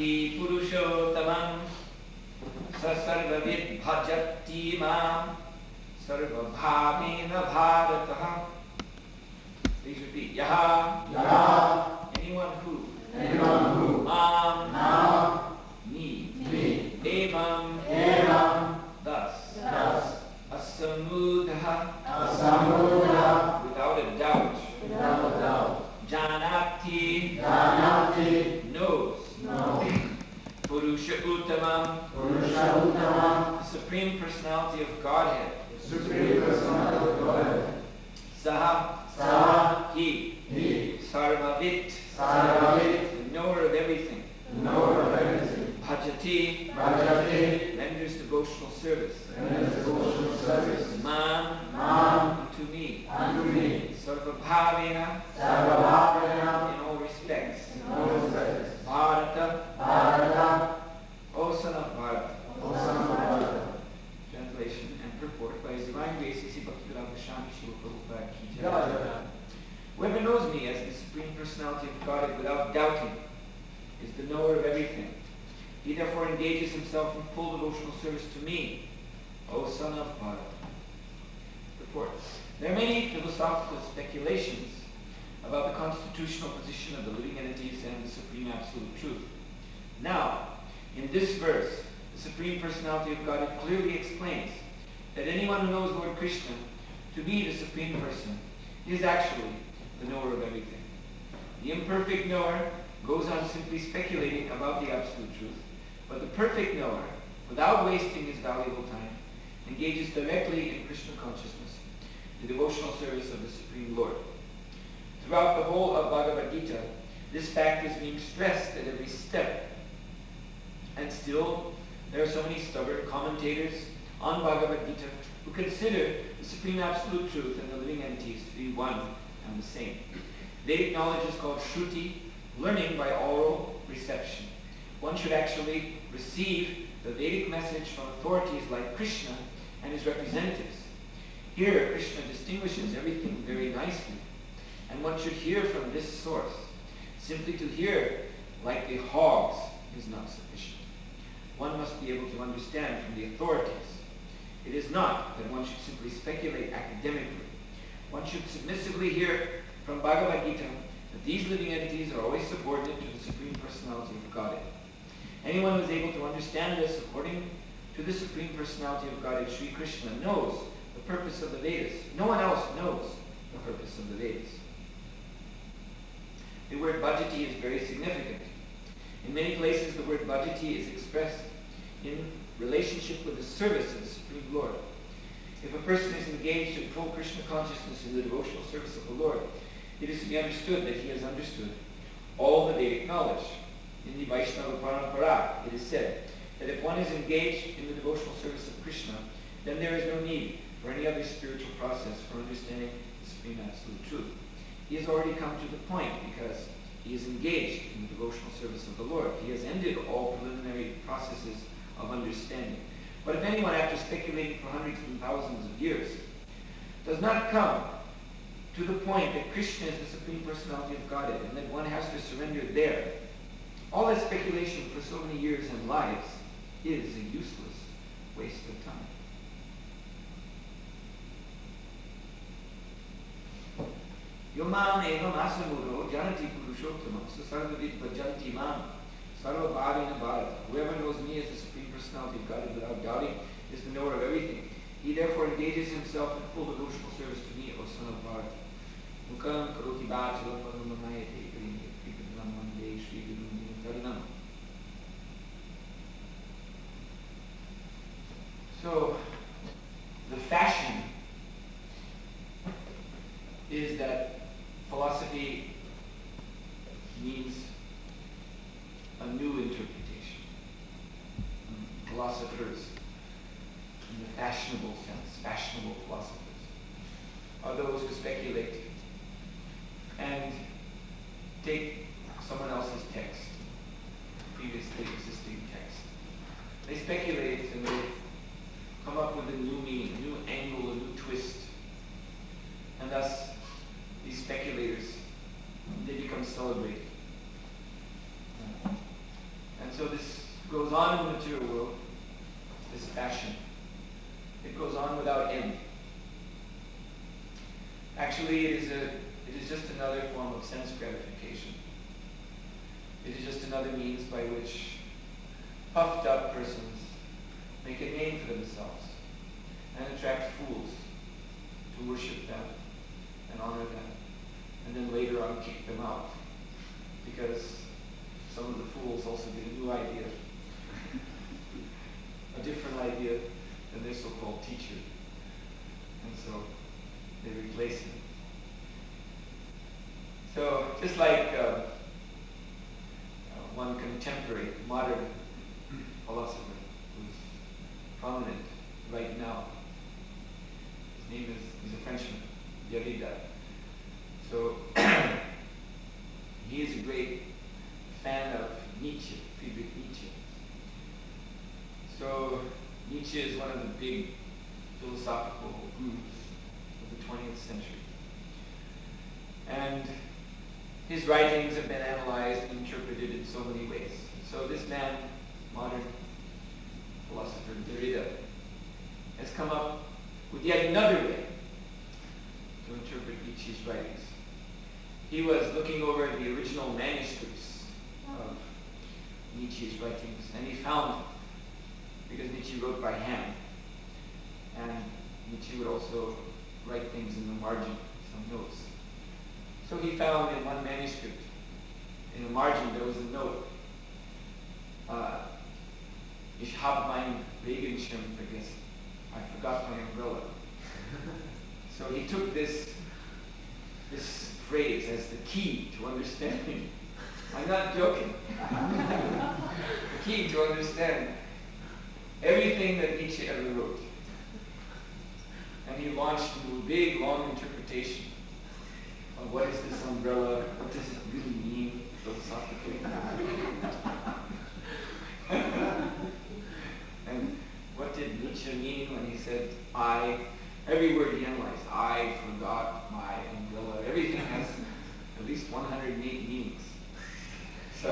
Janati Purushottamam Sasarvavid Bhajati Mam Sarvabhavena Bharataha. Please repeat. Yaha. Anyone who. Mam. Me. Evam. Thus. Asamudha. Without a doubt. Janati. Knows. Purusha Uttamam. The Supreme Personality of Godhead. Saha. He. Sarvavit. The knower of everything. Bhajati. Renders devotional service. Man. To me. Sarvabhavena. In all respects. Bharata. O son of Bharata. Translation and purport by His Divine Grace, A.C. Bhaktivedanta Swami Srila Prabhupada Ki Jai. Whoever knows me as the Supreme Personality of Godhead without doubting is the knower of everything. He therefore engages himself in full devotional service to me, O son of Bharata. Report. There are many philosophical speculations about the constitutional position of the living entities and the Supreme Absolute Truth. Now, in this verse, the Supreme Personality of Godhead clearly explains that anyone who knows Lord Krishna to be the Supreme Person is actually the knower of everything. The imperfect knower goes on simply speculating about the Absolute Truth, but the perfect knower, without wasting his valuable time, engages directly in Krishna consciousness, the devotional service of the Supreme Lord. Throughout the whole of Bhagavad-gītā, this fact is being stressed at every step. And still, there are so many stubborn commentators on Bhagavad-gītā who consider the Supreme Absolute Truth and the living entities to be one and the same. Vedic knowledge is called Shruti, learning by oral reception. One should actually receive the Vedic message from authorities like Krishna and his representatives. Here, Krishna distinguishes everything very nicely, and one should hear from this source. Simply to hear like the hogs is not sufficient. One must be able to understand from the authorities. It is not that one should simply speculate academically. One should submissively hear from Bhagavad-gītā that these living entities are always subordinate to the Supreme Personality of Godhead. Anyone who is able to understand this according to the Supreme Personality of Godhead, Sri Krishna, knows the purpose of the Vedas. No one else knows the purpose of the Vedas. The word bhajati is very significant. In many places, the word bhajati is expressed in relationship with the service of the Supreme Lord. If a person is engaged in full Krishna consciousness in the devotional service of the Lord, it is to be understood that he has understood all the Vedic knowledge. In the Vaishnava Parampara, it is said that if one is engaged in the devotional service of Krishna, then there is no need for any other spiritual process for understanding the Supreme Absolute Truth. He has already come to the point because he is engaged in the devotional service of the Lord. He has ended all preliminary processes of understanding. But if anyone, after speculating for hundreds and thousands of years, does not come to the point that Krishna is the Supreme Personality of Godhead and that one has to surrender there, all that speculation for so many years and lives is a useless waste of time. Yomam evam asamuro janati purushottamam sarvavid bhajanti mam sarvabhavena bharata. Whoever knows me as the Supreme Personality of Godhead without doubting is the knower of everything. He therefore engages himself in full devotional service to me, O son of Bharata. Mukam karoti bhajalam paramammayate prikadam mande Shri Guru Tarinam. So, the fashion is that philosophy means a new interpretation. Philosophers, in the fashionable sense, fashionable philosophers, are those who speculate and take someone else's text, previously existing text. They speculate and they come up with a new meaning, a new angle, a new twist. And thus, these speculators, they become celebrated. And so this goes on in the material world, this passion. It goes on without end. Actually, it is just another form of sense gratification. It is just another means by which puffed up persons make a name for themselves and attract fools to worship them and honor them, and then later on kick them out because some of the fools also get a new idea, a different idea than their so-called teacher, and so they replace him. So just like one contemporary, modern philosopher who's prominent right now, his name he's a Frenchman, Derrida. So he is a great fan of Nietzsche, Friedrich Nietzsche. So Nietzsche is one of the big philosophical gurus of the 20th century. And his writings have been analyzed and interpreted in so many ways. So this man, modern philosopher Derrida, has come up with yet another way to interpret Nietzsche's writings. He was looking over the original manuscripts of Nietzsche's writings, and he found, because Nietzsche wrote by hand, and Nietzsche would also write things in the margin, some notes. So he found in one manuscript, in the margin, there was a note, Ich hab mein Regenschirm vergessen. I forgot my umbrella. So he took this phrase as the key to understanding. I'm not joking. The key to understand everything that Nietzsche ever wrote. And he launched into a big, long interpretation of what is this umbrella, what does it really mean philosophically? And what did Nietzsche mean when he said, every word he analyzed, I forgot my umbrella. Everything has at least 108 meanings. So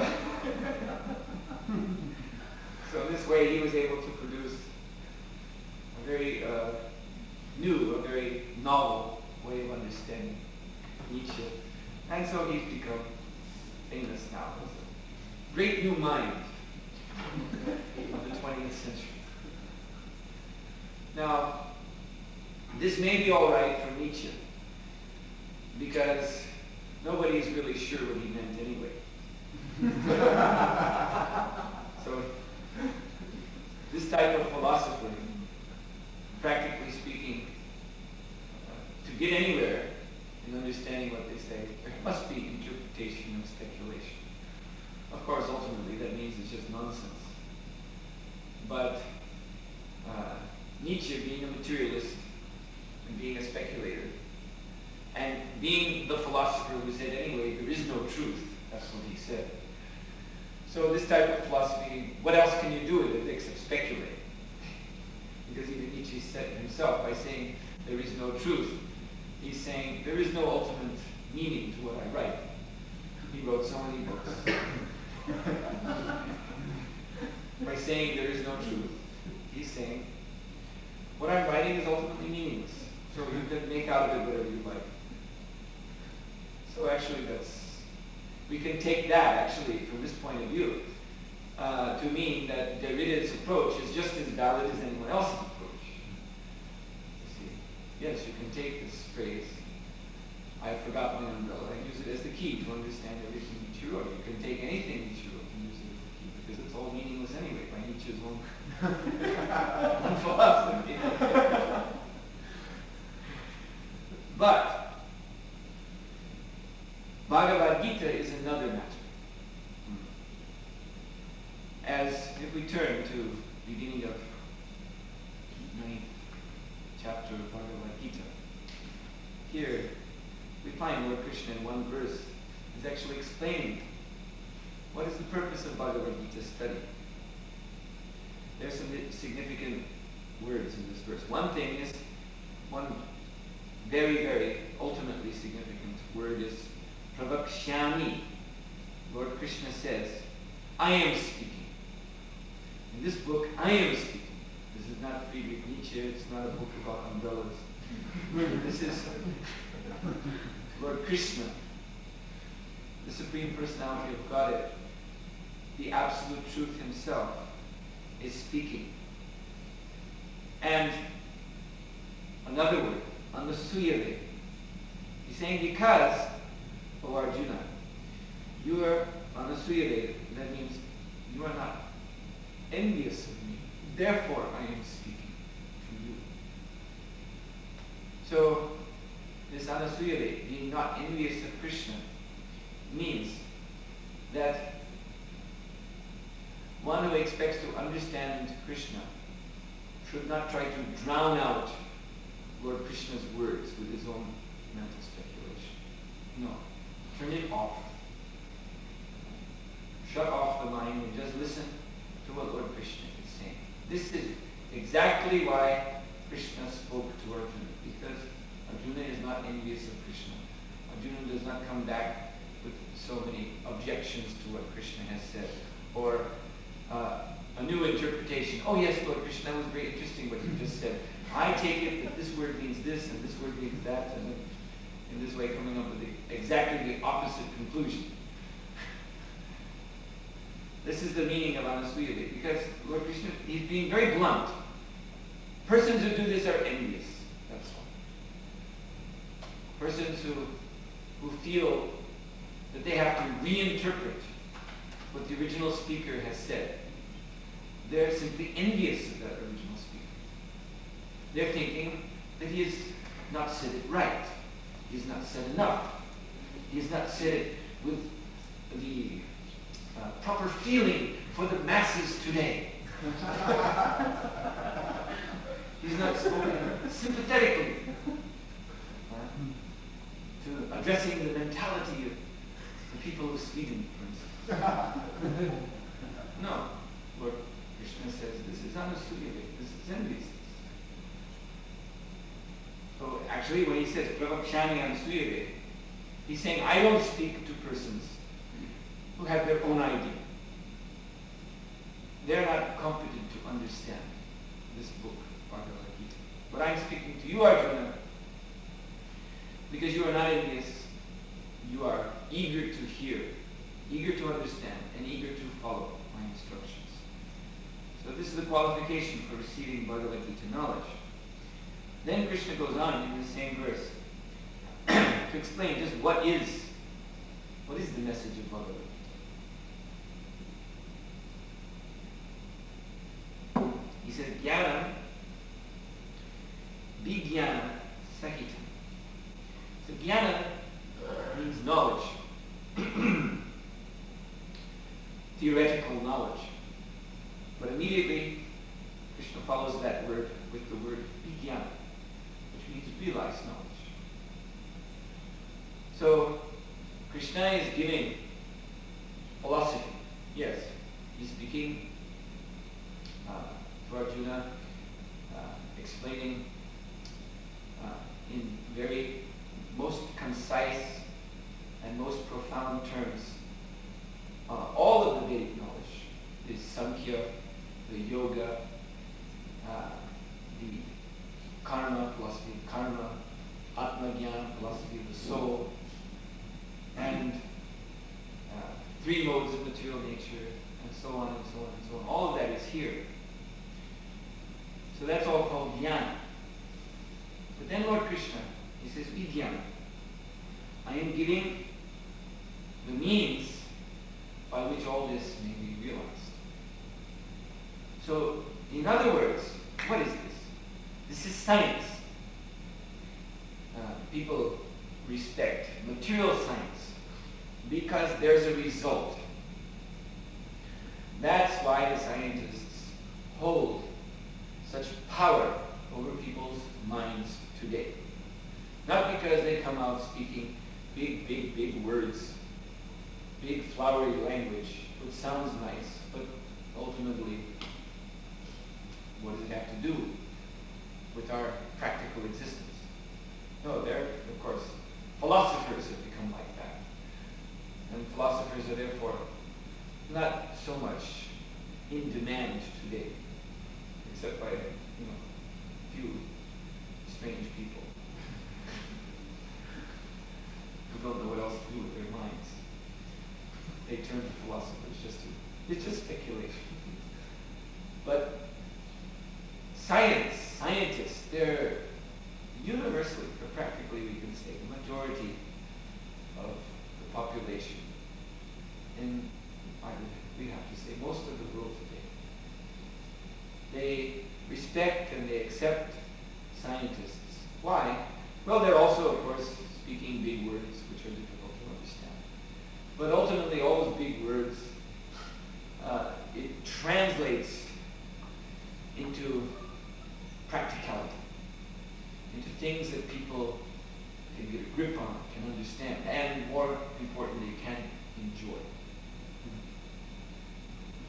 in this way he was able to produce a very new, a very novel way of understanding Nietzsche. And so he's become famous now as a great new mind of the 20th century. Now, this may be all right for Nietzsche, because nobody is really sure what he meant anyway. So, this type of philosopher, practically speaking, to get anywhere in understanding what they say, there must be interpretation and speculation. Of course, ultimately, that means it's just nonsense. But Nietzsche, being a materialist and being a speculator, and being the philosopher who said, anyway, there is no truth, that's what he said. So this type of philosophy, what else can you do with it except speculate? Because even Nietzsche said himself, by saying there is no truth, he's saying there is no ultimate meaning to what I write. He wrote so many books. By saying there is no truth, he's saying what I'm writing is ultimately meaningless. So you can make out of it whatever you like. So actually we can take that actually from this point of view to mean that Derrida's approach is just as valid as anyone else's approach. You see? Yes, you can take this phrase, I forgot my umbrella, and use it as the key to understand everything Nietzsche wrote. You can take anything Nietzsche wrote and use it as the key, because it's all meaningless anyway by Nietzsche's own philosophy. But Bhagavad-gītā is another matter. As if we turn to the beginning of 9th chapter of Bhagavad-gītā, here we find Lord Krishna in one verse is actually explaining what is the purpose of Bhagavad-gītā study. There are some significant words in this verse. One very, very ultimately significant word is pravakshami. Lord Krishna says, I am speaking. This is Lord Krishna, the Supreme Personality of Godhead, the Absolute Truth Himself, is speaking. And another word, anasuyave. He's saying, because, O Arjuna, you are anasuyave. That means you are not envious of me. Therefore, I am speaking to you. So, this anasuyave, being not envious of Krishna, means that one who expects to understand Krishna should not try to drown out Lord Krishna's words with his own mental speculation. No. Turn it off. Shut off the mind and just listen to what Lord Krishna is saying. This is exactly why Krishna spoke to Arjuna, because Arjuna is not envious of Krishna. Arjuna does not come back with so many objections to what Krishna has said, or a new interpretation. Oh yes, Lord Krishna, that was very interesting what you just said. I take it that this word means this and this word means that, and then in this way coming up with exactly the opposite conclusion. This is the meaning of anasuyave, because Lord Krishna, he's being very blunt. Persons who do this are envious, that's all. Persons who feel that they have to reinterpret what the original speaker has said. They're simply envious of that original speaker. They're thinking that he has not said it right. He has not said enough. He has not said it with the proper feeling for the masses today. He's not spoken sympathetically to addressing the mentality of the people of Sweden, for instance. No. Lord Krishna says, this is anasuyave, this is envious. So actually when he says, pravakshami anasuyave, he's saying, I don't speak to persons who have their own idea. They're not competent to understand this book, Bhagavad-gītā. But I'm speaking to you, Arjuna, because you are not envious, you are eager to hear, eager to understand, and eager to follow my instructions. So this is the qualification for receiving Bhagavad-gītā knowledge. Then Krishna goes on in the same verse to explain just what is the message of Bhagavad-gītā. He says, Jnanam vijnana sahitam. So jnana means knowledge, theoretical knowledge. But immediately, Krishna follows that word with the word vijnana, which means realized knowledge. So, Krishna is giving philosophy. Yes, he's speaking to Arjuna, explaining in very most concise and most profound terms all of the Vedic knowledge, the Sankhya, the Yoga, the Karma, philosophy of Karma, Atma-jnana, philosophy of the soul, and three modes of material nature, and so on and so on and so on. All of that is here. So that's all called jnana. But then Lord Krishna, he says, vijnana. I am giving the means by which all this may be realized. So, in other words, what is this? This is science. People respect material science because there's a result. That's why the scientists hold such power over people's minds today. Not because they come out speaking big words, big flowery language, which sounds nice, but ultimately, what does it have to do with our practical existence? No, they're, of course, philosophers have become like that. And philosophers are therefore not so much in demand today, except by, few strange people. people don't know what else to do with their minds. They turn to philosophers it's just speculation. But scientists, they're universally, or practically we can say, the majority of the population, and we have to say most of the world today, they respect and they accept scientists. Why? Well, they're also, of course, speaking big words which are difficult to understand. But ultimately, all those big words, it translates into practicality, into things that people can get a grip on, can understand, and more importantly, can enjoy.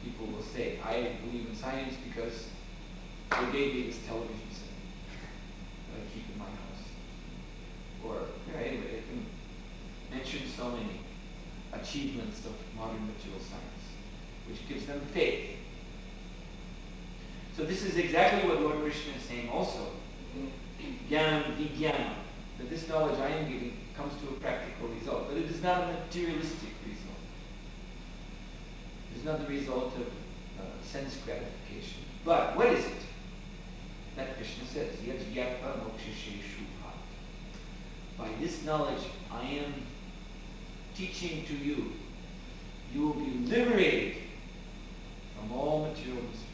People will say, I believe in science because they gave me this television set that I keep in my house. Or, anyway, they can mention so many achievements of modern material science, which gives them faith. So this is exactly what Lord Krishna is saying also. Jnanam vijnanam, that this knowledge I am giving comes to a practical result, but it is not a materialistic result. It is not the result of sense gratification. But what is it? That Krishna says, yad jnatva mokshaseshu bhat. By this knowledge I am teaching to you, you will be liberated from all material mysteries.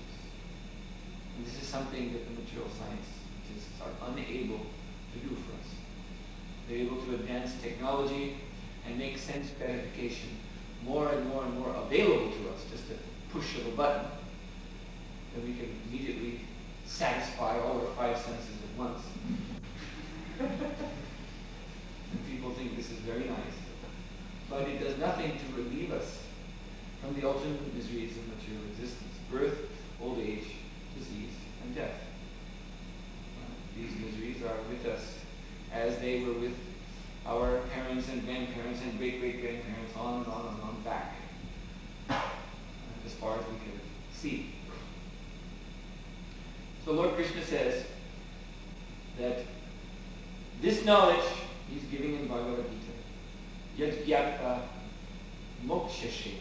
And this is something that the material scientists are unable to do for us. They're able to advance technology and make sense gratification more and more and more available to us, just a push of a button, that we can immediately satisfy all our five senses at once. And people think this is very nice. But it does nothing to relieve us from the ultimate miseries of material existence: birth, old age, disease, and death. These miseries are with us as they were with our parents and grandparents and great-great-grandparents, on and on and on back, as far as we can see. So Lord Krishna says that this knowledge he's giving in Bhagavad-gītā, yad jnatva mokshashe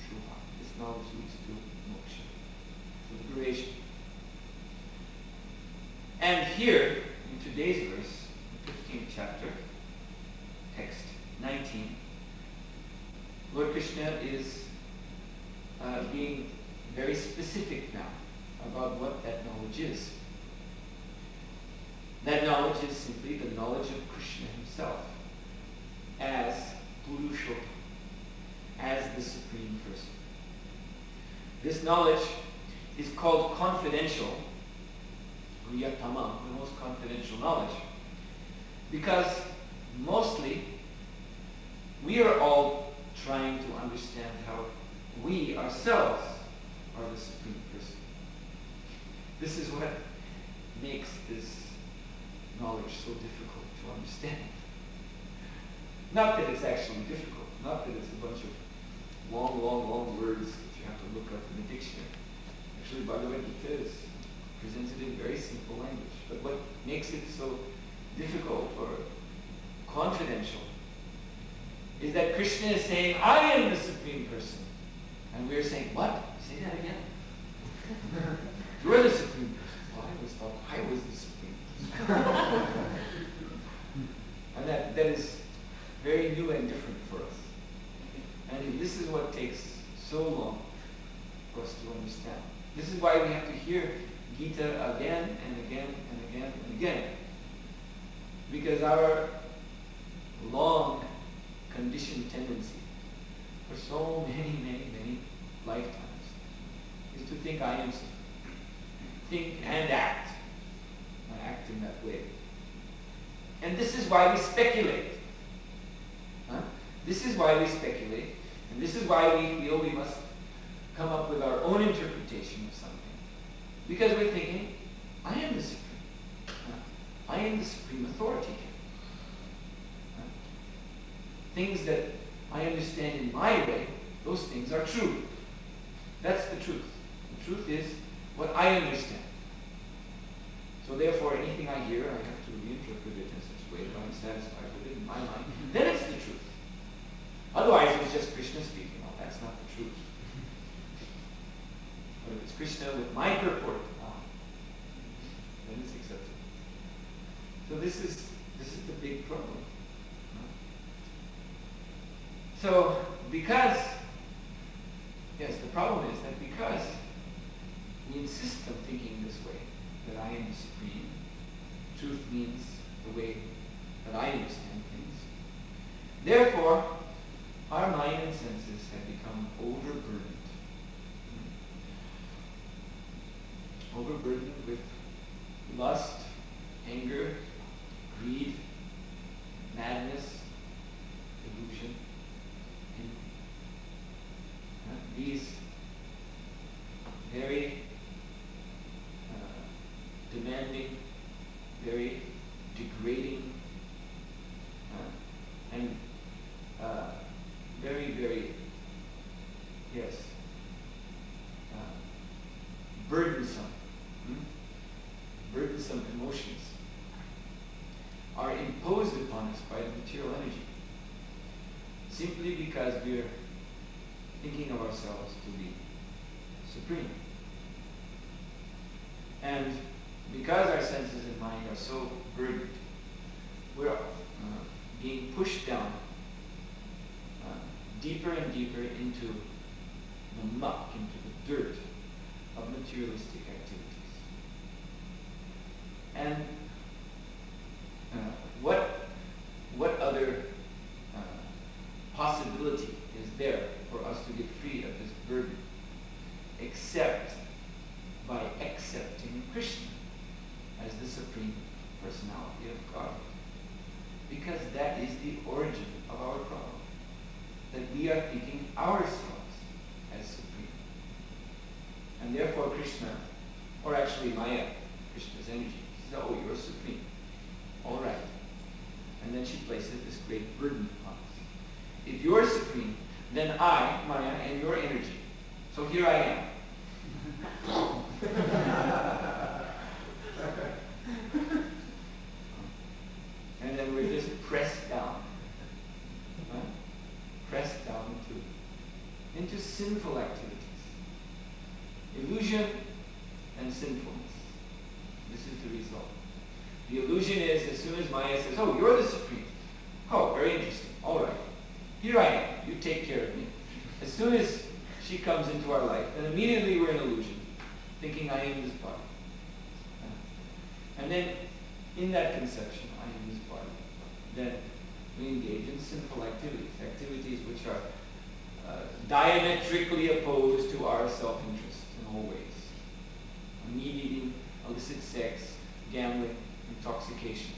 shubha. This knowledge leads to moksha, to liberation. And here, in today's verse, 15th chapter, text 19, Lord Krishna is being very specific now about what that knowledge is. That knowledge is simply the knowledge of Krishna himself as Purushottam, as the Supreme Person. This knowledge is called confidential, Griyatama, the most confidential knowledge, because mostly we are all trying to understand how we ourselves are the Supreme Person. This is what makes this knowledge so difficult to understand. Not that it's actually difficult, not that it's a bunch of long words that you have to look up in the dictionary. Actually, Bhagavad-gītā is presented in very simple language. But what makes it so difficult or confidential is that Krishna is saying, I am the Supreme Person. And we're saying, what? Say that again. You're the Supreme Person. Well, I always thought I was the Supreme Person. And that is very new and different for us. And this is what takes so long for us to understand. This is why we have to hear Gita again and again and again and again. Because our long conditioned tendency for so many lifetimes is to think I am something. Think and act. I act in that way. And this is why we speculate. This is why we speculate, and this is why we feel we must come up with our own interpretation of something. Because we're thinking, I am the Supreme. I am the Supreme Authority. Things that I understand in my way, those things are true. That's the truth. The truth is what I understand. So therefore, anything I hear, I have to reinterpret it in such a way that I'm satisfied with it in my mind. Then it's the truth. truth. But if it's Krishna with my purport, then it's accepted. So this is the big problem. So because, yes, the problem is that because we insist on thinking this way, that I am the supreme, truth means the way that I understand things. Therefore, our mind and senses have become overburdened. Overburdened with lust, anger, greed, madness, delusion. These very demanding, very degrading, and very, very, yes, burdensome, burdensome emotions are imposed upon us by the material energy, simply because we are thinking of ourselves to be supreme. And because our senses and mind are so burdened, we're being pushed down deeper and deeper into the muck, into the dirt of materialistic activities. And what other possibility is there for us to get free of this burden except by accepting Krishna as the Supreme Personality of God? Because that is the origin of our problem. That we are thinking ourselves as supreme. And therefore Krishna, or actually Maya, Krishna's energy, says, oh, you're supreme. All right. And then she places this great burden on us. If you're supreme, then I, Maya, am your energy. So here I am. And then we're just pressed down. Pressed down into sinful activities. Illusion and sinfulness. This is the result. The illusion is, as soon as Maya says, oh, you're the supreme. Oh, very interesting. All right. Here I am. You take care of me. As soon as she comes into our life, then immediately we're in illusion, thinking I am this body. And then, in that conception, I am this body, then we engage in sinful activities, activities which are diametrically opposed to our self-interest in all ways. Meat-eating, illicit sex, gambling, intoxication.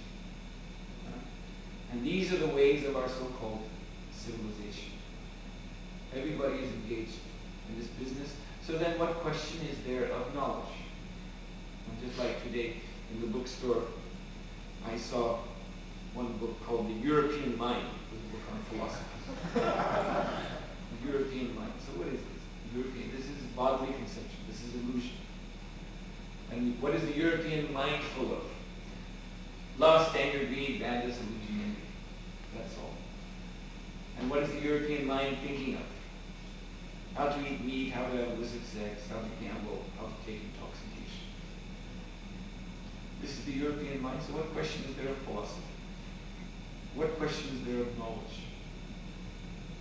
And these are the ways of our so-called civilization. Everybody is engaged in this business. So then what question is there of knowledge? And just like today in the bookstore, I saw one book called The European Mind. It was a book on philosophy. The European mind. So what is this? European. This is bodily conception. This is illusion. And what is the European mind full of? Lust, anger, greed, madness, illusion, envy. That's all. And what is the European mind thinking of? How to eat meat, how to have illicit sex, how to gamble, how to take intoxication. This is the European mind. So what question is there of philosophy? What question is there of knowledge?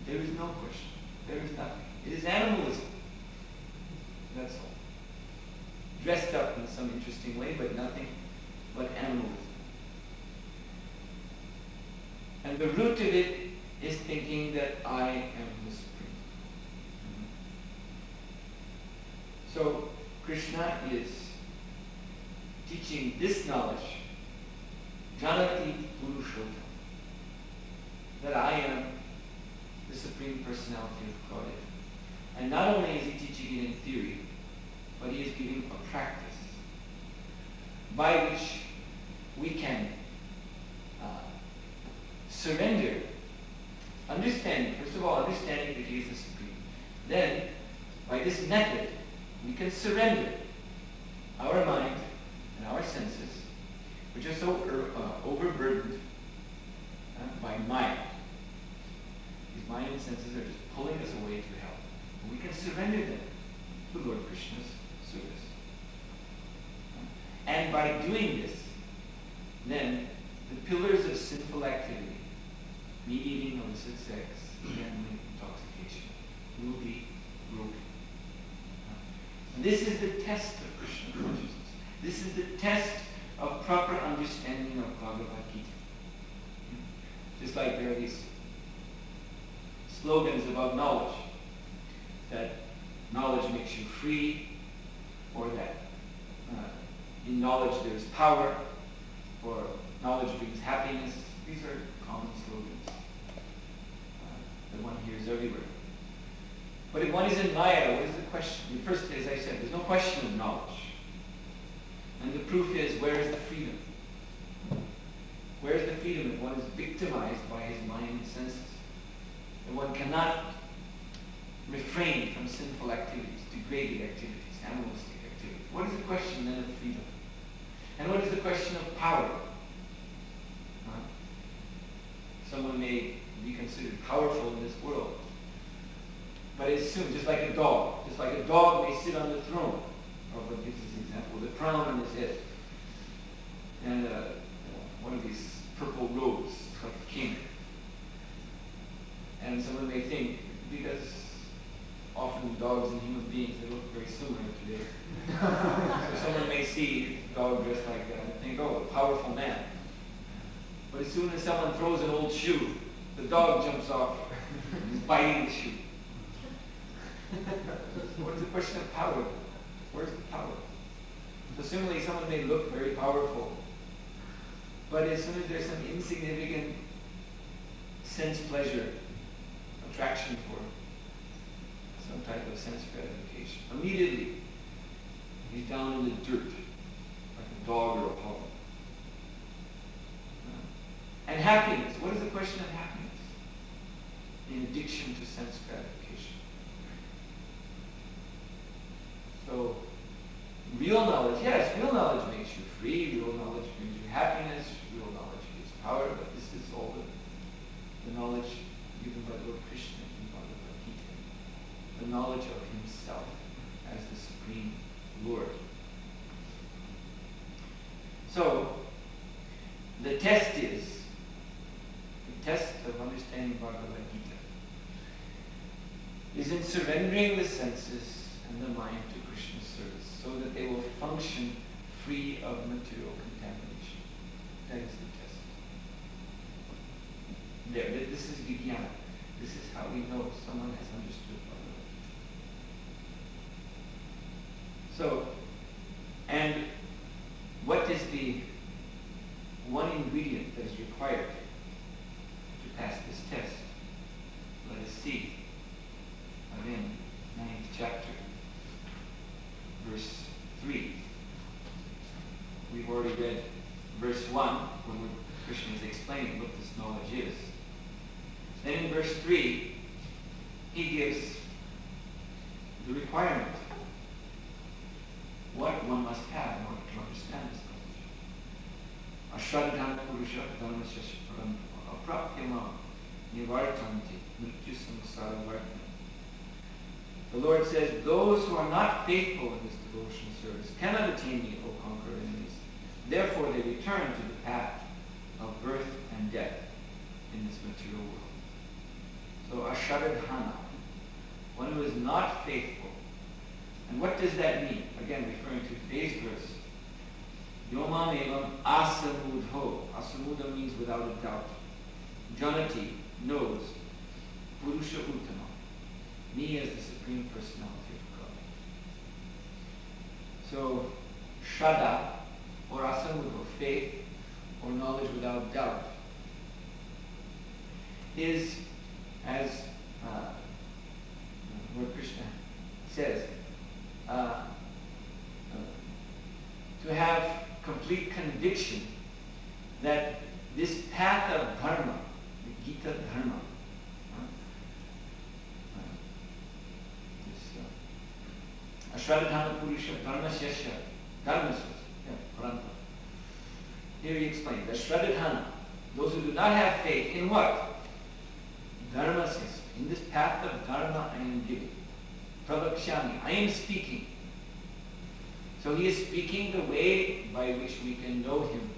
There is no question. There is nothing. It is animalism. That's all. Dressed up in some interesting way, but nothing but animalism. And the root of it is thinking that I am the Supreme. So Krishna is teaching this knowledge, Janati Purushottam, that I am the Supreme Personality of Godhead. And not only is he teaching it in theory, but he is giving a practice by which we can surrender, understanding, first of all, understanding that he is the Supreme. Then, by this method, we can surrender our mind and our senses, which are so overburdened by Maya. These mind and senses are just pulling us away to hell. We can surrender them to Lord Krishna's service. And by doing this, then the pillars of sinful activity, meat eating, illicit sex, gambling, intoxication, will be broken. This is the test of Krishna consciousness. This is the test of proper understanding of Bhagavad-gītā. Just like there are these slogans about knowledge, that knowledge makes you free, or that in knowledge there is power, or knowledge brings happiness. These are common slogans that one hears everywhere. But if one is in Maya, what is the question? First, as I said, there's no question of knowledge. And the proof is, where is the freedom? Where is the freedom if one is victimized by his mind and senses? And one cannot refrain from sinful activities, degraded activities, animalistic activities. What is the question then of freedom? And what is the question of power? Someone may be considered powerful in this world, but it's soon, just like a dog may sit on the throne. Prabhupada gives this example, with a crown on his head, and one of these purple robes, like a king. And someone may think, because often dogs and human beings, they look very similar today. So someone may see a dog dressed like that and think, oh, a powerful man. But as soon as someone throws an old shoe, the dog jumps off and is biting the shoe. What is the question of power? Where's the power? So similarly, someone may look very powerful, but as soon as there's some insignificant sense pleasure, attraction for some type of sense gratification, immediately he's down in the dirt, like a dog or a puppy. And happiness. What is the question of happiness? The addiction to sense gratification. So, real knowledge, yes, real knowledge makes you free, real knowledge brings you happiness, real knowledge gives power, but this is all the knowledge given by Lord Krishna in Bhagavad-gītā. The knowledge of himself as the Supreme Lord. So, the test of understanding Bhagavad-gītā is in surrendering the senses and the mind to Krishna's service, so that they will function free of material contamination. That is the test. This is Vijnana. This is how we know someone has understood Bhagavad-gītā. So, and what is the one ingredient that is required to pass this test? Let us see. Again, 9th chapter, verse 3. We've already read verse 1, when Krishna is explaining what this knowledge is. Then in verse 3, he gives the requirement, what one must have in order to understand this knowledge. Ashradhana purusha dharmasya apratyama nivartanti mrityu samsara vartana. The Lord says, those who are not faithful in this devotional service cannot attain me, O conqueror enemies. Therefore they return to the path of birth and death in this material world. So ashradhana, one who is not faithful. And what does that mean? Again, referring to today's verse. Yomam evam asamudho. Asamudha means without a doubt. Janati knows. Purusha uttama. Me as the Supreme Personality of God. So, Shraddha, or asamudho, faith, or knowledge without doubt, is, as Lord Krishna says, to have complete conviction that this path of dharma, the Gita dharma, Ashradhana Purusha Dharmasya Paranta. Here he explains, Ashradhana, those who do not have faith in what? Dharmasya, in this path of dharma I am giving. pravakshami. I am speaking. So he is speaking the way by which we can know him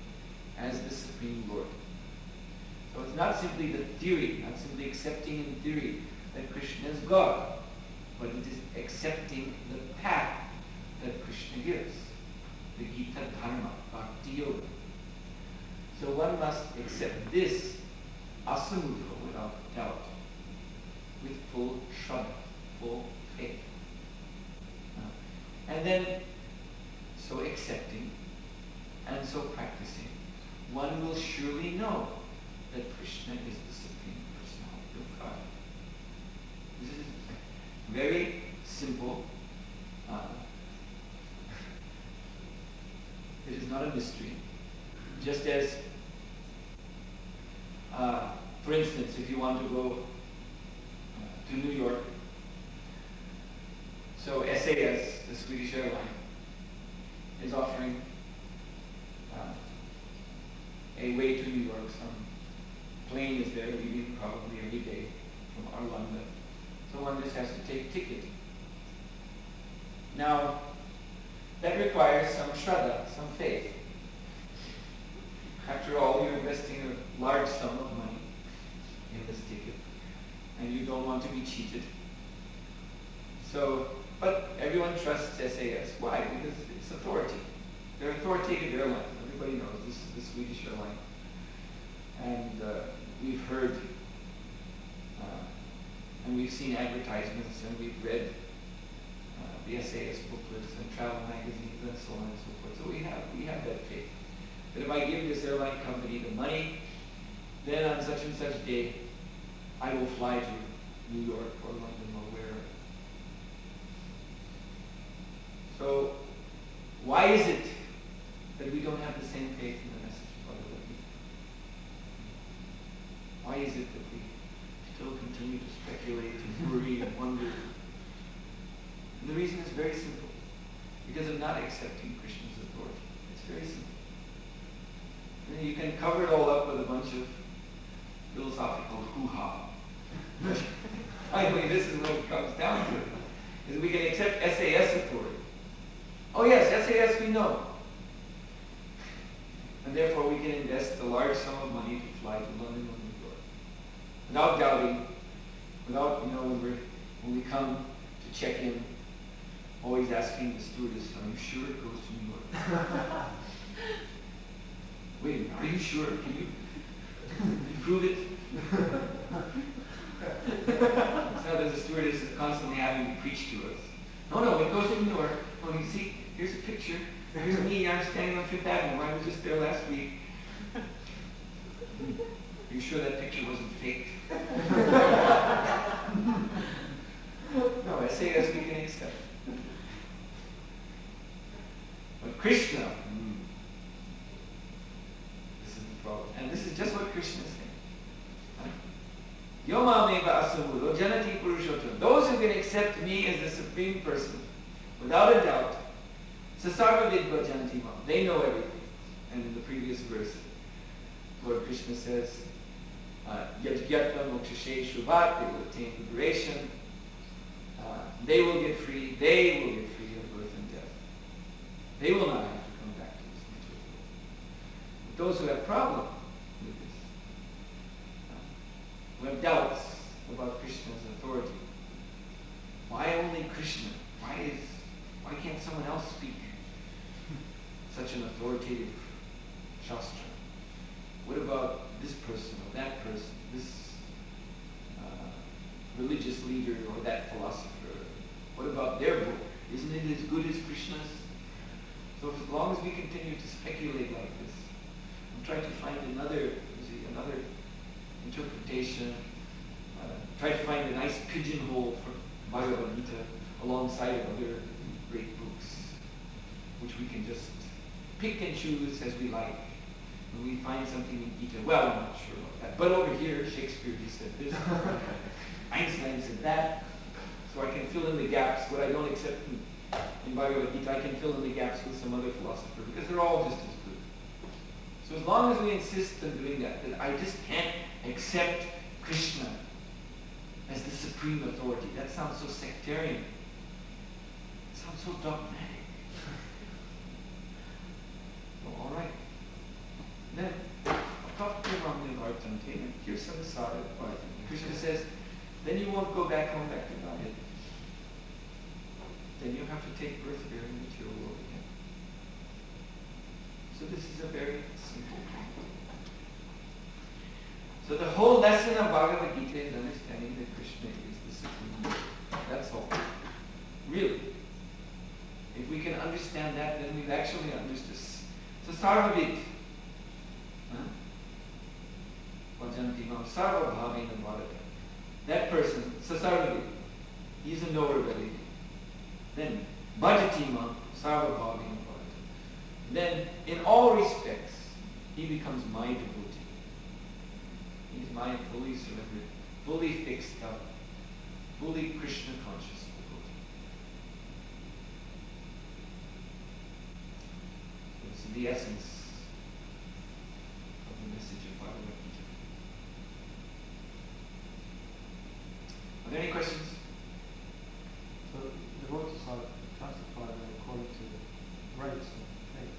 as the Supreme Lord. So it's not simply the theory, not simply accepting in theory that Krishna is God, but it is accepting the path that Krishna gives, the Gita Dharma, Bhakti Yoga. So one must accept this asamudra without doubt, with full shraddha, full faith. And then, so accepting and so practicing, one will surely know that Krishna is the Supreme Personality of God. This is very simple. It is not a mystery. Just as, for instance, if you want to go to New York, so SAS, the Swedish airline, is offering a way to New York. Some plane is there leaving probably every day from Arlanda. So one just has to take a ticket. Now, that requires some shraddha, some faith. After all, you're investing a large sum of money in this ticket, and you don't want to be cheated. So, but everyone trusts SAS. Why? Because it's authority. They're authoritative airlines. Everybody knows this is the Swedish airline. And we've heard, and we've seen advertisements, and we've read the SAS booklets and travel magazines and so on and so forth. So we have that faith. That if I give this airline company the money, then on such and such day, I will fly to New York or London or wherever. So, why is it that we don't have the same faith in the message of Bhagavad-gītā? Why is it that we still continue to speculate and worry and wonder? And the reason is very simple. Because of not accepting Krishna's authority. It's very simple. And you can cover it all up with a bunch of philosophical hoo-ha. But finally, this is what it comes down to. Is we can accept SAS authority. Oh yes, SAS we know. And therefore we can invest a large sum of money to fly to London or New York. Without doubting, without, when we come to check in, always asking the stewardess, are you sure it goes to New York? Wait a minute, are you sure? Can you prove it? It's not that the stewardess is constantly having to preach to us. No, it goes to New York. Oh, you see, here's a picture. Here's me, I'm standing on Fifth Avenue. I was just there last week. Are you sure that picture wasn't fake? No, SAS we can accept. But Krishna, this is the problem. And this is just what Krishna is saying. Yomameva asamuro janati purushottam. Those who can accept me as the Supreme Person, without a doubt, sasarva vidva janati mam. They know everything. And in the previous verse, Lord Krishna says, Yajyatva mokshashe shubhat, they will attain liberation. They will get free. They will get free of birth and death. They will not have to come back to this material world. But those who have problem with this, who have doubts about Krishna's authority, why only Krishna? Why can't someone else speak such an authoritative shastra? What about this person or that person, this religious leader or that philosopher? What about their book? Isn't it as good as Krishna's? So as long as we continue to speculate like this, and try to find another interpretation, try to find a nice pigeonhole for Bhagavad-gītā alongside of other great books, which we can just pick and choose as we like. When we find something in Gita, well, I'm not sure about that. But over here, Shakespeare just said this, Einstein said that, so I can fill in the gaps. What I don't accept in Bhagavad-gītā, I can fill in the gaps with some other philosopher, because they're all just as good. So as long as we insist on doing that I just can't accept Krishna as the supreme authority. That sounds so sectarian. sounds so dogmatic. Oh, all right. Then, talk to your mom in and here's some aside advice. Krishna says, then you won't go back home back to Godhead. Then you have to take birth here in the material world again. So this is a very simple point. So the whole lesson of Bhagavad-gītā is understanding that Krishna is the Supreme Lord. That's all. Really. If we can understand that, then we've actually understood. So Sarvabhid. That person, Sasarvabhid, he's a knower of everything. Then Bhajatima Sarvabhavina Bhagavata. Then in all respects, he becomes my devotee. He's my fully surrendered, fully fixed up, fully Krishna conscious devotee. So this is the essence of the message of Bhagavad-gītā. Are there any questions? So devotees are classified according to rites of faith.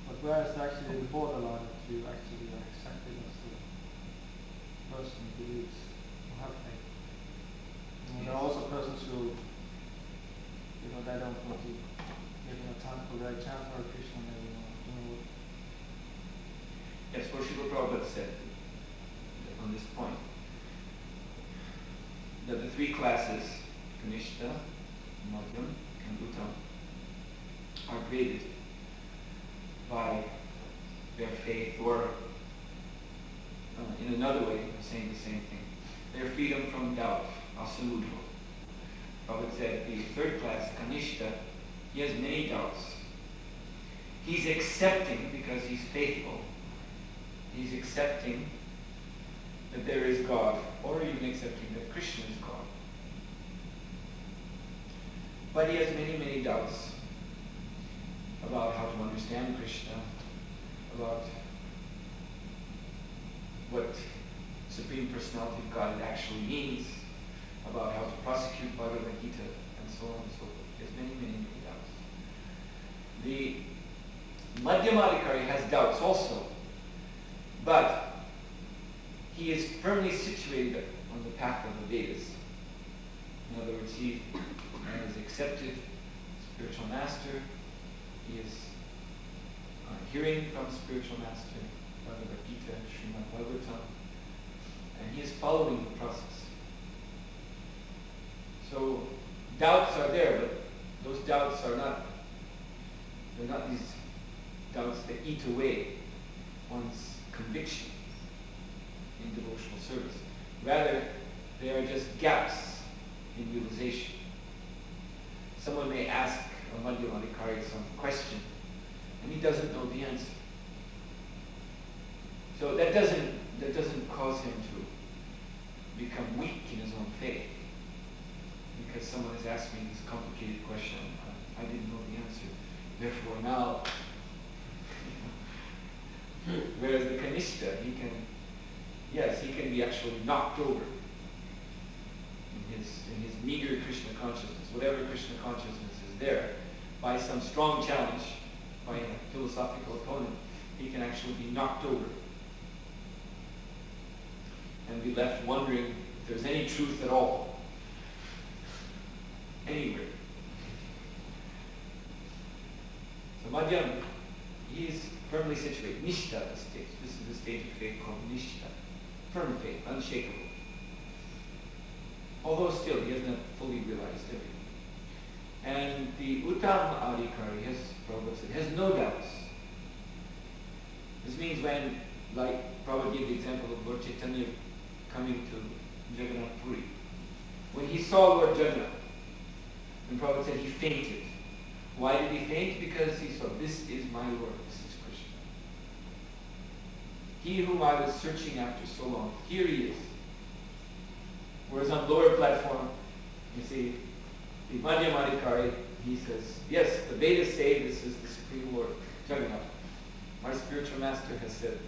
But where is actually the borderline that you actually are accepted as a person who believes, who have faith? And there are also persons who, they don't want to live in a temple, they chant Hare Krishna, Yes, what Srila Prabhupada said on this point, that the three classes, Kanishta, Madhyam, and Uttam, are graded by their faith, or in another way of saying the same thing, their freedom from doubt, asamudra. Prabhupada said the third class, Kanishta, he has many doubts. He's accepting, because he's faithful, he's accepting that there is God, or even accepting that Krishna is God. But he has many, many doubts about how to understand Krishna, about what Supreme Personality of God actually means, about how to prosecute Bhagavad-gītā, and so on and so forth. He has many, many, many doubts. The Madhyamadikari has doubts also, but he is firmly situated on the path of the Vedas. In other words, he has accepted spiritual master, he is hearing from spiritual master, Bhagavad-gītā, Srimad Bhagavatam, and he is following the process. So doubts are there, but those doubts are they're not these doubts that eat away one's conviction in devotional service. Rather, they are just gaps in realization. Someone may ask a Madhyamadikari some question, and he doesn't know the answer. So that doesn't cause him to become weak in his own faith. Because someone has asked me this complicated question, I didn't know the answer. Therefore now, whereas the Kanishta, he can be actually knocked over in his meager Krishna consciousness, whatever Krishna consciousness is there, by some strong challenge, by a philosophical opponent, he can actually be knocked over and be left wondering if there's any truth at all, anywhere. So Madhyam, he is firmly situated. Nishta, the stage. This is the stage of faith called Nishta. Firm faith, unshakable. Although still, he hasn't fully realized everything. And the Uttam Adhikari, as Prabhupada said, has no doubts. This means when, like Prabhupada gave the example of Lord Chaitanya coming to Jagannath Puri. When he saw Lord Jagannath, and Prabhupada said he fainted. Why did he faint? Because he saw, this is my Lord, this is Krishna. He whom I was searching after so long, here he is. Whereas on lower platform, you see, the Madhyamadikari, he says, yes, the Vedas say this is the Supreme Lord, Jagannath. My spiritual master has said,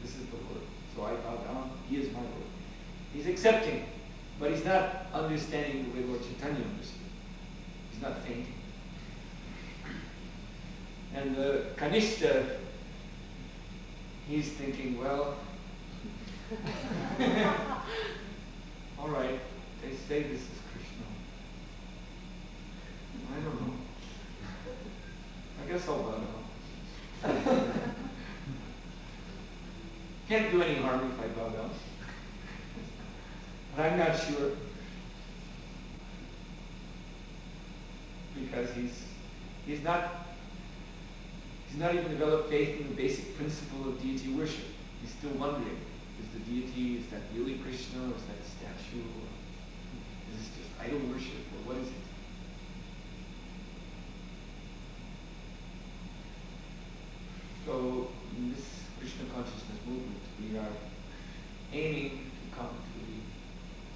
this is the Lord. So I bow down, he is my Lord. He's accepting, But he's not understanding the way Lord Chaitanya understood. He's not fainting. And the Kanishta, he's thinking, well, all right, they say this is Krishna. I don't know. I guess I'll bow down. Can't do any harm if I bow down. But I'm not sure. Because he's not even developed faith in the basic principle of deity worship. He's still wondering, is the deity, is that really Krishna, or is that a statue, or is this just idol worship, or what is it? So in this Krishna consciousness movement, we are aiming to come to the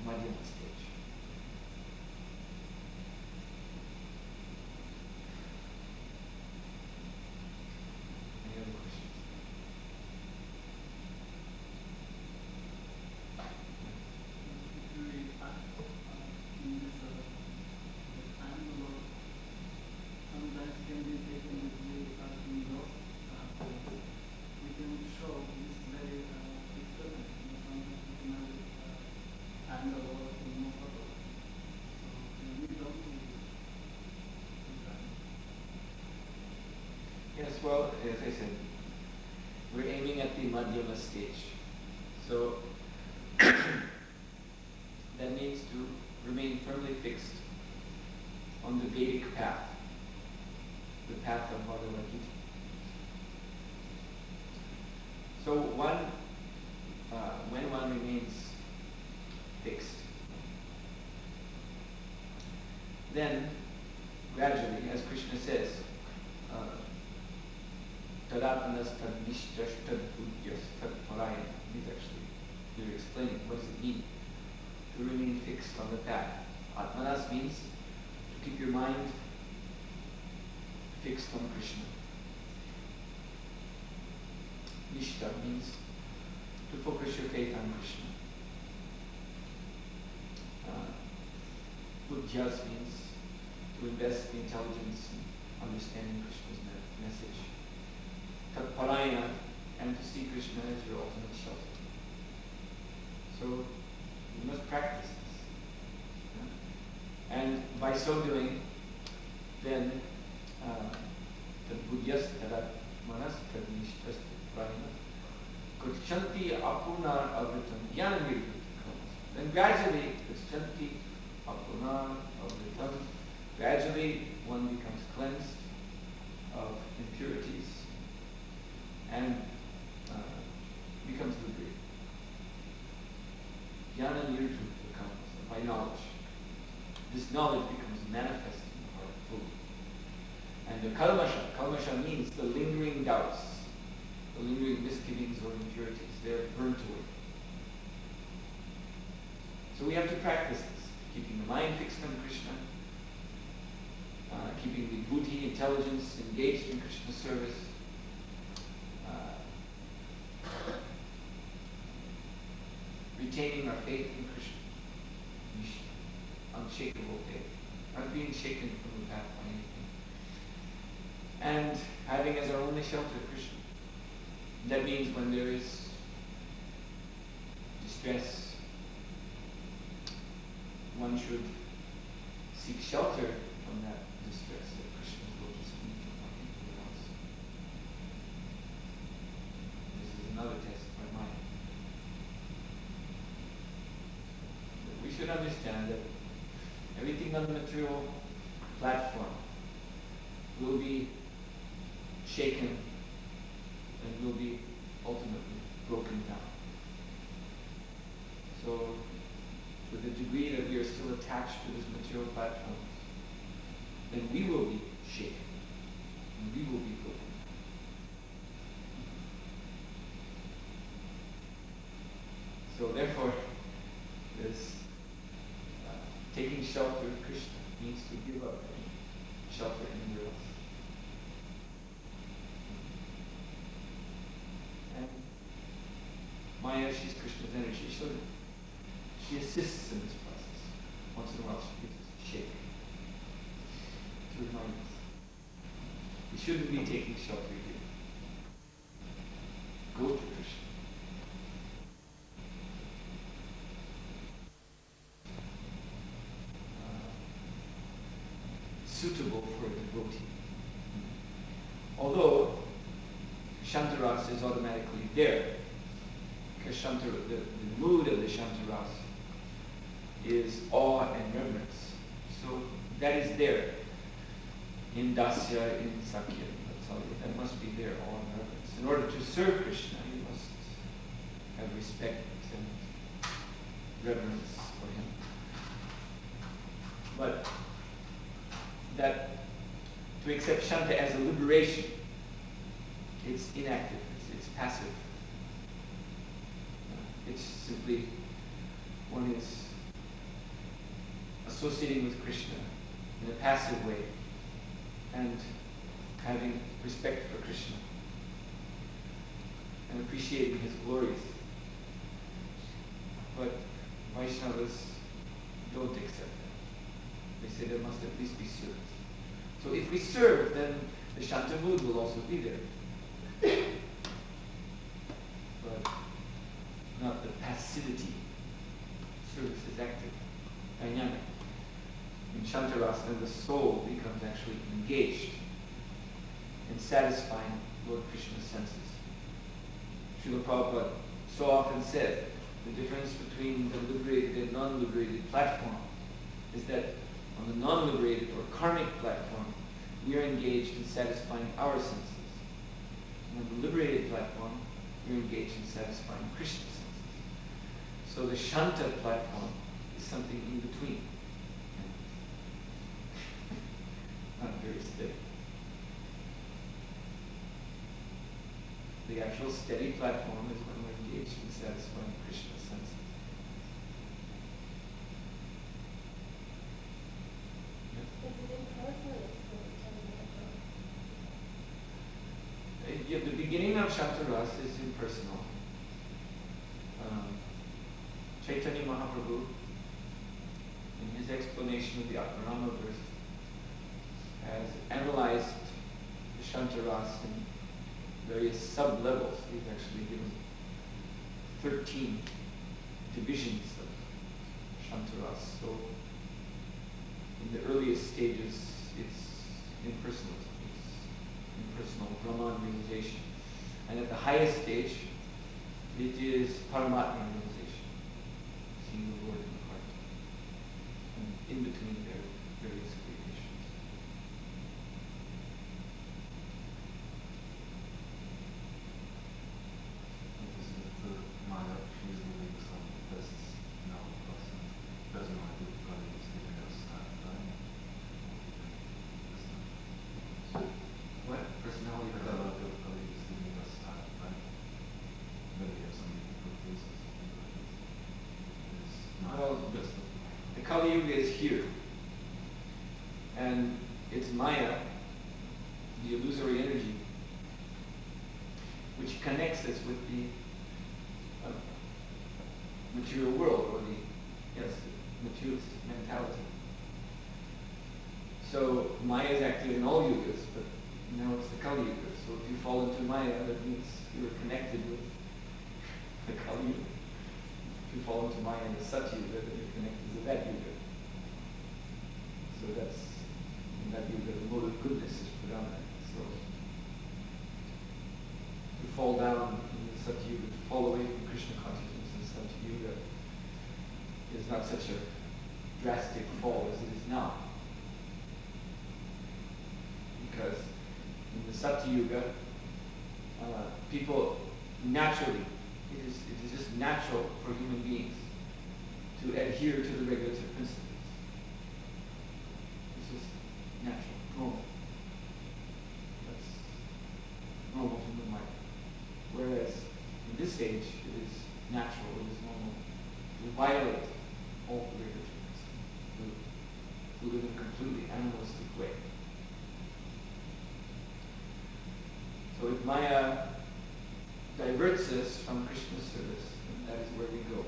Madhyama stage. Any other questions? Sometimes can be taken with the lost. We can show this very experiment. Sometimes we can have and or no photo. So we don't do that. Yes, well, as I said, we're aiming at the Madhyama stage. So that means to remain firmly fixed on the Vedic path, the path of Bhagavad-gītā. So when one remains fixed, then gradually, as Krishna says, Tadatmanas tadnishtash tadbudyas tadparayana. He's actually here explaining what does it mean to remain fixed on the path. Atmanas means to keep your mind fixed on Krishna. Nishta means to focus your faith on Krishna. Buddhyas means to invest the intelligence in understanding Krishna's message. Tatparayana, and to see Krishna as your ultimate shelter. So you must practice this. And by so doing, then Buddhyas tadatmanas tadnishtas tatparayana kuchanti apunar avritam jnana. Then gradually, kuchanti apunar avritam, gradually one becomes cleansed of impurities and becomes liberated. Jnana nirjut becomes by knowledge. This knowledge becomes manifest in the heart fully. And the kalmasha means the lingering doubts, the lingering misgivings or impurities. They're burnt away. So we have to practice this, keeping the mind fixed on Krishna, keeping the buddhi, intelligence, engaged in Krishna's service, retaining our faith in Krishna, unshakable faith, not being shaken from the path by anything, and having as our only shelter Krishna. That means when there is distress, one should seek shelter from that distress at Krishna's lotus feet and not anywhere else. This is another test of our mind. We should understand that everything on the material platform will be shaken and will be ultimately broken down. So, to the degree that we are still attached to this material platform, then we will be shaken and we will be broken. So therefore, this taking shelter of Krishna means to give up shelter anywhere else. And Maya, she's Krishna's energy, so she assists in this process. once in a while she gives us a shake to remind us. We shouldn't be taking shelter here. Go to Krishna. Suitable for a devotee. Although Shantaras is automatically there, because the mood of the Shantaras is awe and reverence. So that is there in Dasya, in Sakya, that must be there, awe and reverence. In order to serve Krishna, you must have respect and reverence for him. But that to accept Shanta as a liberation, it's inactive, it's passive. It's simply one is associating with Krishna in a passive way and having respect for Krishna and appreciating his glories. But Vaishnavas don't accept that. They say there must at least be service. So if we serve, then the Shanta mood will also be there. But not the passivity. Service is active, dynamic. In Shantaras, then the soul becomes actually engaged in satisfying Lord Krishna's senses. Srila Prabhupada so often said the difference between the liberated and non-liberated platform is that on the non-liberated or karmic platform, we are engaged in satisfying our senses. And on the liberated platform, we are engaged in satisfying Krishna's senses. So the Shanta platform is something in between. Not very steady. The actual steady platform is when we're engaged in satisfying Krishna's senses. Yeah, the beginning of Shantaras is impersonal. Chaitanya Mahaprabhu, in his explanation of the Atmarama verse, has analyzed the Shantaras in various sub-levels. He's actually given 13 divisions of Shantaras. So in the earliest stages, it's impersonal. Impersonal Brahman realization. And at the highest stage, it is Paramatma realization, seeing the Lord in the heart. And in between their various creations. This is the Maya, she's leaving some tests now, because doesn't want to do it, is giving us time. What? Personality Because a lot of colleagues giving us time. Maybe we have some good cases. It's not Well, just the Kali Yuga is here. And it's Maya, the illusory energy, which connects us with the material world, or the materialistic mentality. So Maya is active in all yugas, but now it's the Kali Yuga. So if you fall into Maya, that means you're connected with the Kali Yuga. If you fall into Maya in the Satya Yuga, then you're connected to that Yuga. So that's, in that Yuga, the mode of goodness is predominant. So to fall down in the Satya Yuga, to fall away from Krishna consciousness in Satya Yuga is not such a drastic fall as it is now. Because in the Satya Yuga, people naturally, it is just natural for human beings to adhere to the regulative principles. It's just natural, normal. That's normal human life. Whereas in this age, it is natural, it is normal to violate all the regulative principles, to live in a completely animalistic way. So if Maya diverts us from Krishna's service, then that is where we go.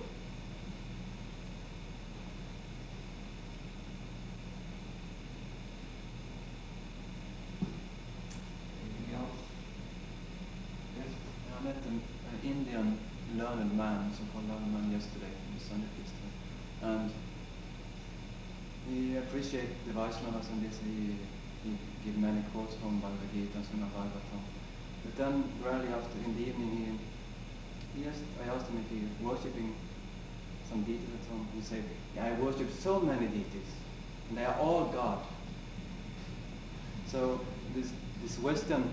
Indian learned man, so-called learned man, yesterday in the Sunday festival, and he appreciated the Vaishnavas and this. He gave many quotes from Bhagavad-gītā and Srimad Bhagavatam. But then, rarely after, in the evening, I asked him if he was worshipping some deities at home. He said, yeah, I worship so many deities, and they are all God. So this Western,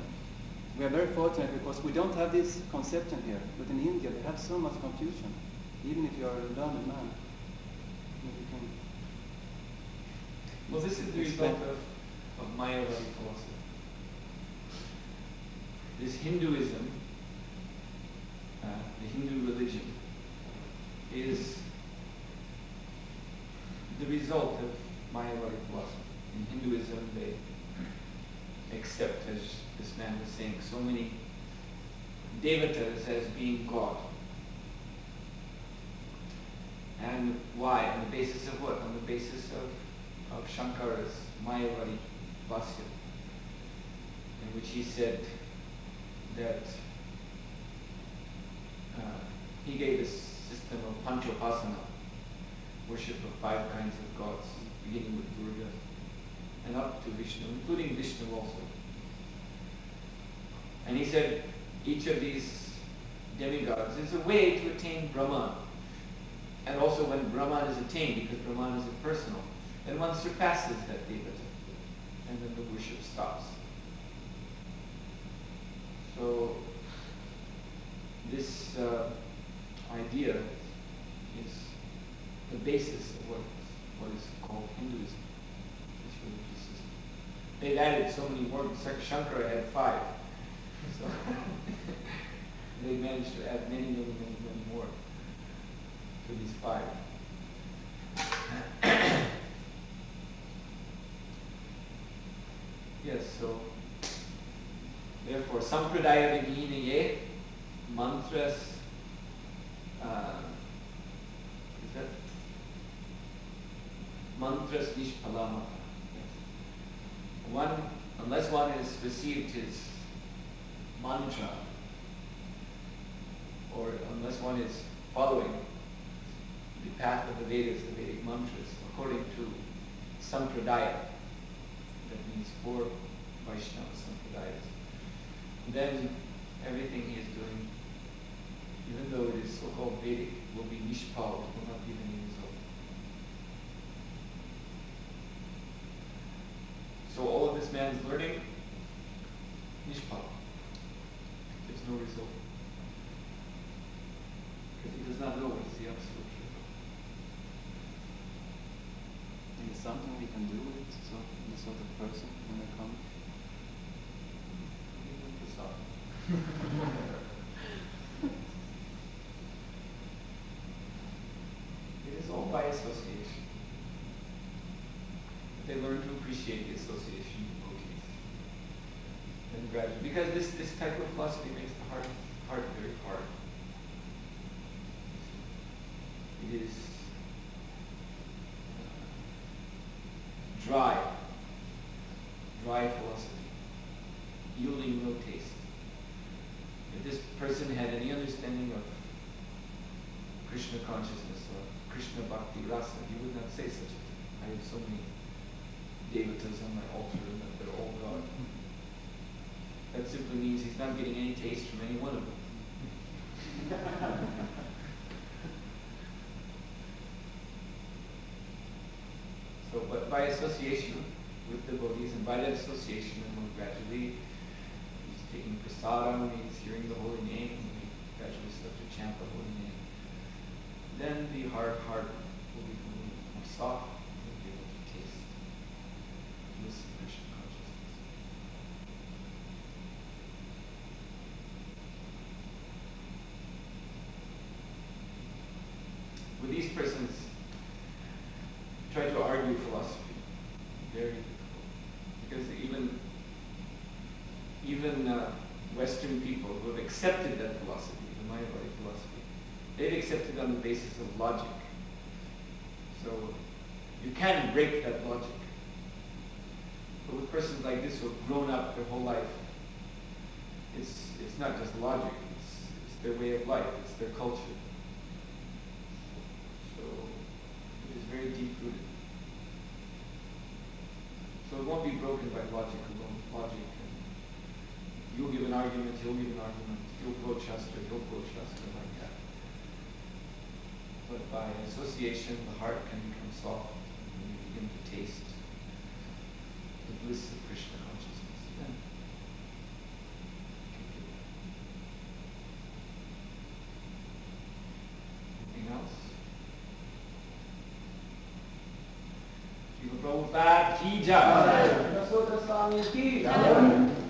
we are very fortunate because we don't have this conception here. But in India, they have so much confusion. Even if you are a learned man, you can. Well, this is the result of Mayavadi philosophy. This Hinduism, the Hindu religion, is the result of Mayavadi philosophy. In Hinduism, they accept, as this man was saying, so many devatas as being God. And why? On the basis of what? On the basis of Shankara's Mayavadi Vasya, in which he said that he gave a system of Panchopasana, worship of 5 kinds of gods, beginning with Durga and up to Vishnu, including Vishnu also. And he said each of these demigods is a way to attain Brahman. And also when Brahman is attained, because Brahman is impersonal, then one surpasses that devata, and then the worship stops. So this idea is the basis of what is called Hinduism, this religious system. They've added so many more. Shankara had 5. So they managed to add many more to these 5. Yes, so therefore, sampradaya viginaye mantras, is that? Mantras nishpalamata. Yes. Unless one has received his mantra, or unless one is following the path of the Vedas, the Vedic mantras, according to sampradaya, that means 4 Vaishnava sampradayas, then everything he is doing, even though it is so-called Vedic, will be nishpal, will not give any result. So all of this man's learning, nishpal. There's no result. Because he does not know what is the absolute truth. And it's something we can do with this sort of person when they come. It is all by association. They learn to appreciate the association of devotees. And gradually, because this type of philosophy makes the heart very hard. It is dry philosophy, yielding no taste. If this person had any understanding of Krishna consciousness or Krishna bhakti rasa, he would not say such a thing. I have so many devatas on my altar and that they're all God. That simply means he's not getting any taste from any one of them. So, but by association with devotees, and by that association, then one gradually, he's taking prasadam, he's hearing the holy name, and he gradually starts to chant the holy name. Then the heart will become more soft, and will be able to taste bliss of Krishna consciousness. With these persons, try to argue philosophy. Very difficult. Because even Western people who have accepted that philosophy, the Mayavadi philosophy, they've accepted on the basis of logic. So you can break that logic. But with persons like this who have grown up their whole life, it's not just logic, it's their way of life, it's their culture. So it is very deep-rooted. So it won't be broken by logic alone. Logic. You'll give an argument, he'll give an argument, you'll protest or he'll protest or like that. But by association, the heart can become soft and you begin to taste the bliss of Krishna consciousness. Yeah. Anything else? Srila Prabhupada ki jai. Swami ki jai.